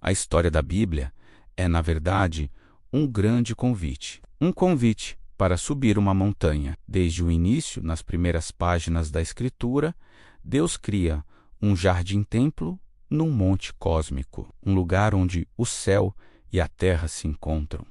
A história da Bíblia é, na verdade, um grande convite. Um convite para subir uma montanha. Desde o início, nas primeiras páginas da Escritura, Deus cria um jardim-templo num monte cósmico, um lugar onde o céu e a terra se encontram,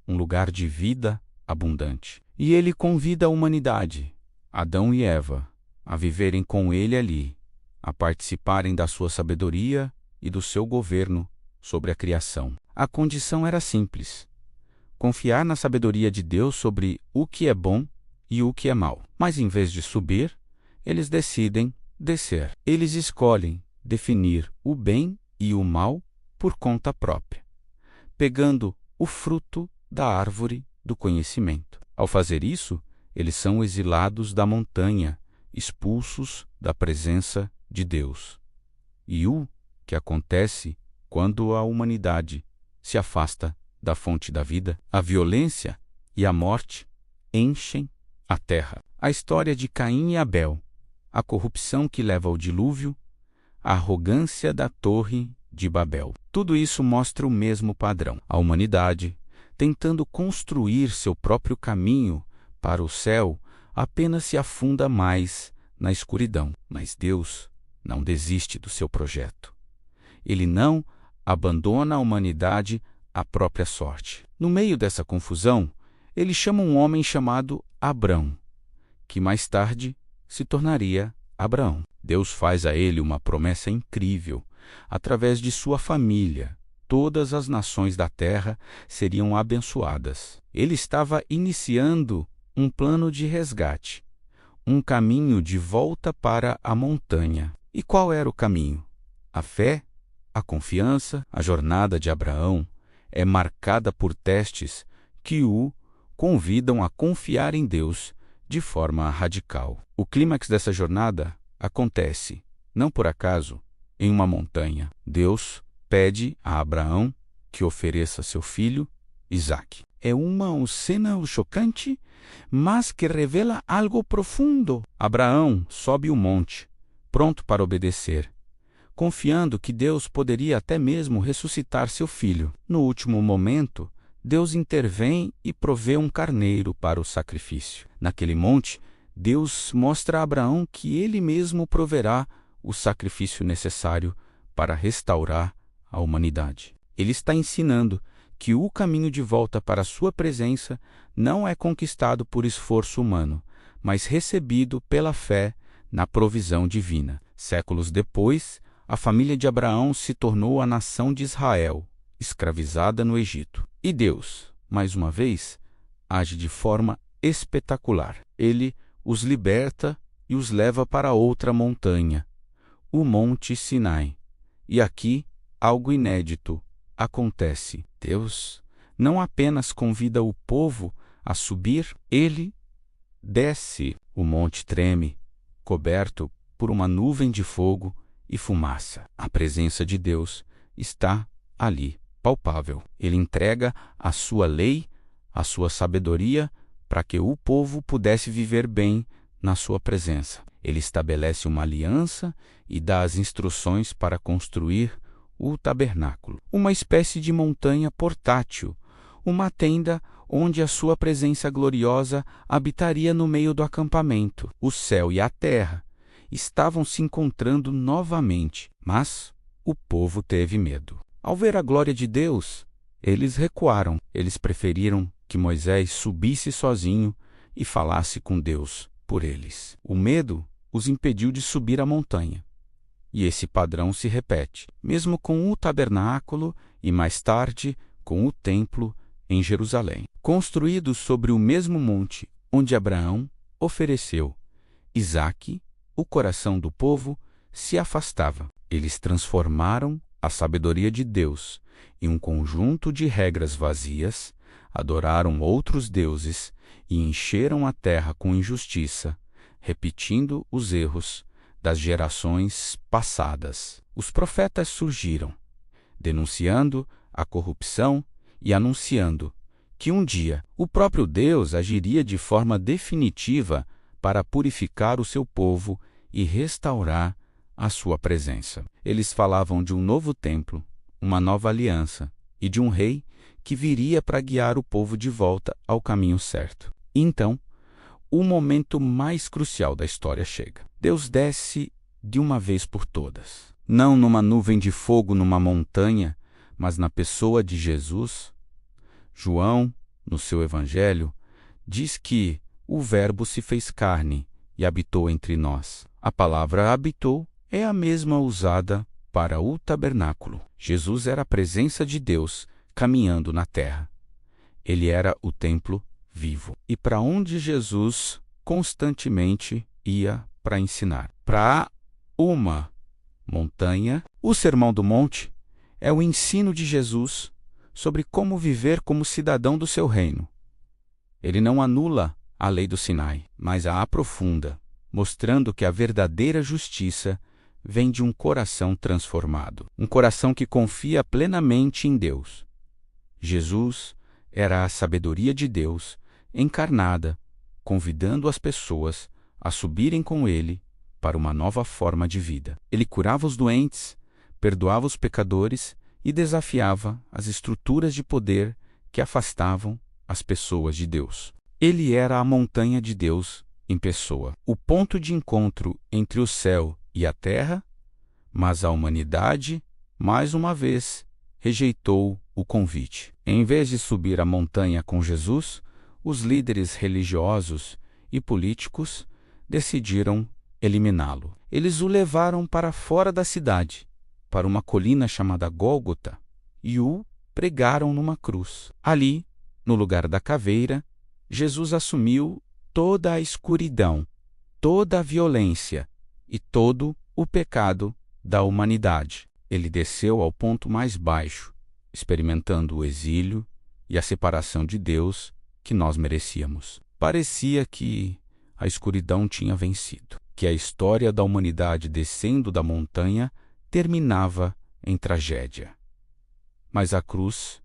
um lugar de vida abundante. E Ele convida a humanidade, Adão e Eva, a viverem com Ele ali, a participarem da sua sabedoria e do seu governo sobre a criação. A condição era simples: confiar na sabedoria de Deus sobre o que é bom e o que é mal. Mas em vez de subir, eles decidem descer. Eles escolhem definir o bem e o mal por conta própria, pegando o fruto da árvore do conhecimento. Ao fazer isso, eles são exilados da montanha, expulsos da presença de Deus. E o que acontece quando a humanidade se afasta da fonte da vida? A violência e a morte enchem a terra. A história de Caim e Abel, a corrupção que leva ao dilúvio, a arrogância da Torre de Babel. Tudo isso mostra o mesmo padrão. A humanidade, tentando construir seu próprio caminho para o céu, apenas se afunda mais na escuridão. Mas Deus não desiste do seu projeto. Ele não abandona a humanidade à própria sorte. No meio dessa confusão, ele chama um homem chamado Abrão, que mais tarde se tornaria Abraão. Deus faz a ele uma promessa incrível. Através de sua família, todas as nações da terra seriam abençoadas. Ele estava iniciando um plano de resgate, um caminho de volta para a montanha. E qual era o caminho? A fé, a confiança. A jornada de Abraão é marcada por testes que o convidam a confiar em Deus de forma radical. O clímax dessa jornada acontece, não por acaso, em uma montanha. Deus pede a Abraão que ofereça seu filho, Isaque. É uma cena chocante, mas que revela algo profundo. Abraão sobe o monte, pronto para obedecer, confiando que Deus poderia até mesmo ressuscitar seu filho. No último momento, Deus intervém e provê um carneiro para o sacrifício. Naquele monte, Deus mostra a Abraão que ele mesmo proverá o sacrifício necessário para restaurar a humanidade. Ele está ensinando que o caminho de volta para a sua presença não é conquistado por esforço humano, mas recebido pela fé na provisão divina. Séculos depois, a família de Abraão se tornou a nação de Israel, escravizada no Egito. E Deus, mais uma vez, age de forma espetacular. Ele os liberta e os leva para outra montanha, o Monte Sinai. E aqui, algo inédito acontece. Deus não apenas convida o povo a subir, ele desce. O monte treme, coberto por uma nuvem de fogo e fumaça. A presença de Deus está ali, palpável. Ele entrega a sua lei, a sua sabedoria, para que o povo pudesse viver bem na sua presença. Ele estabelece uma aliança e dá as instruções para construir o tabernáculo, uma espécie de montanha portátil, uma tenda onde a sua presença gloriosa habitaria no meio do acampamento. O céu e a terra estavam se encontrando novamente, mas o povo teve medo. Ao ver a glória de Deus, eles recuaram. Eles preferiram que Moisés subisse sozinho e falasse com Deus por eles. O medo os impediu de subir a montanha. E esse padrão se repete, mesmo com o tabernáculo e mais tarde com o templo em Jerusalém, construídos sobre o mesmo monte onde Abraão ofereceu Isaque. O coração do povo se afastava. Eles transformaram a sabedoria de Deus em um conjunto de regras vazias, adoraram outros deuses e encheram a terra com injustiça, repetindo os erros das gerações passadas. Os profetas surgiram, denunciando a corrupção e anunciando que um dia o próprio Deus agiria de forma definitiva para purificar o seu povo e restaurar a sua presença. Eles falavam de um novo templo, uma nova aliança e de um rei que viria para guiar o povo de volta ao caminho certo. Então, o momento mais crucial da história chega. Deus desce de uma vez por todas. Não numa nuvem de fogo numa montanha, mas na pessoa de Jesus. João, no seu evangelho, diz que o Verbo se fez carne e habitou entre nós. A palavra habitou é a mesma usada para o tabernáculo. Jesus era a presença de Deus caminhando na terra. Ele era o templo vivo. E para onde Jesus constantemente ia para ensinar? Para uma montanha. O Sermão do Monte é o ensino de Jesus sobre como viver como cidadão do seu reino. Ele não anula a lei do Sinai, mas a aprofunda, mostrando que a verdadeira justiça vem de um coração transformado, um coração que confia plenamente em Deus. Jesus era a sabedoria de Deus encarnada, convidando as pessoas a subirem com ele para uma nova forma de vida. Ele curava os doentes, perdoava os pecadores e desafiava as estruturas de poder que afastavam as pessoas de Deus. Ele era a montanha de Deus em pessoa, o ponto de encontro entre o céu e a terra, mas a humanidade, mais uma vez, rejeitou o convite. Em vez de subir a montanha com Jesus, os líderes religiosos e políticos decidiram eliminá-lo. Eles o levaram para fora da cidade, para uma colina chamada Gólgota, e o pregaram numa cruz. Ali, no lugar da caveira, Jesus assumiu toda a escuridão, toda a violência e todo o pecado da humanidade. Ele desceu ao ponto mais baixo, experimentando o exílio e a separação de Deus que nós merecíamos. Parecia que a escuridão tinha vencido, que a história da humanidade descendo da montanha terminava em tragédia. Mas a cruz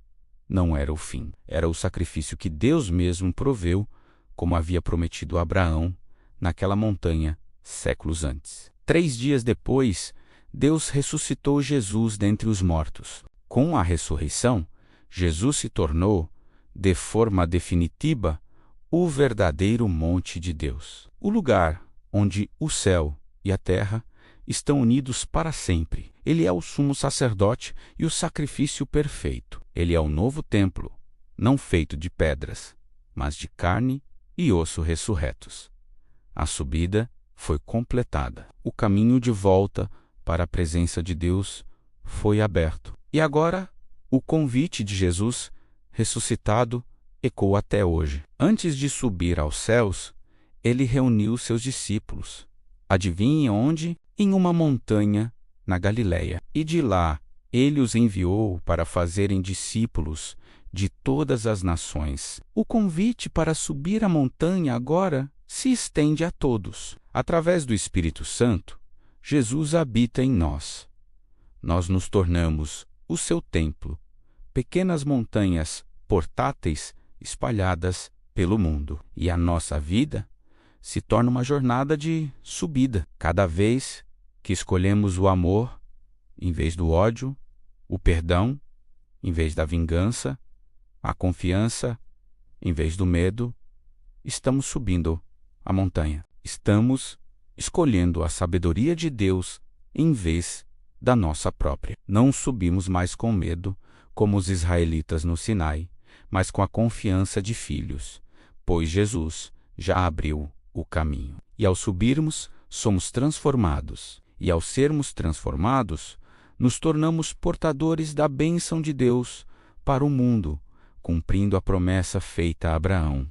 não era o fim. Era o sacrifício que Deus mesmo proveu, como havia prometido a Abraão naquela montanha séculos antes. 3 dias depois, Deus ressuscitou Jesus dentre os mortos. Com a ressurreição, Jesus se tornou, de forma definitiva, o verdadeiro monte de Deus. O lugar onde o céu e a terra estão unidos para sempre. Ele é o sumo sacerdote e o sacrifício perfeito. Ele é o novo templo, não feito de pedras, mas de carne e osso ressurretos. A subida foi completada. O caminho de volta para a presença de Deus foi aberto. E agora, o convite de Jesus ressuscitado ecoa até hoje. Antes de subir aos céus, ele reuniu seus discípulos. Adivinhe onde? Em uma montanha na Galileia. E de lá, ele os enviou para fazerem discípulos de todas as nações. O convite para subir a montanha agora se estende a todos. Através do Espírito Santo, Jesus habita em nós. Nós nos tornamos o seu templo, pequenas montanhas portáteis espalhadas pelo mundo. E a nossa vida se torna uma jornada de subida. Cada vez que escolhemos o amor em vez do ódio, o perdão em vez da vingança, a confiança em vez do medo, estamos subindo a montanha. Estamos escolhendo a sabedoria de Deus em vez da nossa própria. Não subimos mais com medo, como os israelitas no Sinai, mas com a confiança de filhos, pois Jesus já abriu o caminho. E ao subirmos, somos transformados. E ao sermos transformados, nos tornamos portadores da bênção de Deus para o mundo, cumprindo a promessa feita a Abraão.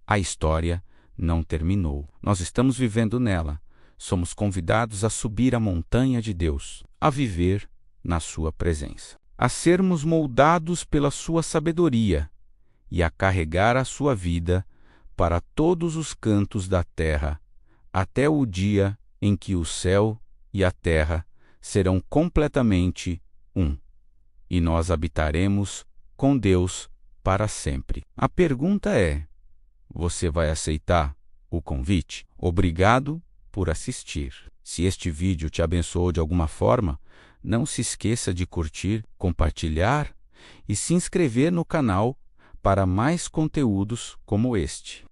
A história não terminou. Nós estamos vivendo nela. Somos convidados a subir a montanha de Deus, a viver na sua presença, a sermos moldados pela sua sabedoria e a carregar a sua vida para todos os cantos da terra, até o dia em que o céu e a terra serão completamente um, e nós habitaremos com Deus para sempre. A pergunta é: você vai aceitar o convite? Obrigado por assistir. Se este vídeo te abençoou de alguma forma, Não se esqueça de curtir, compartilhar e se inscrever no canal para mais conteúdos como este.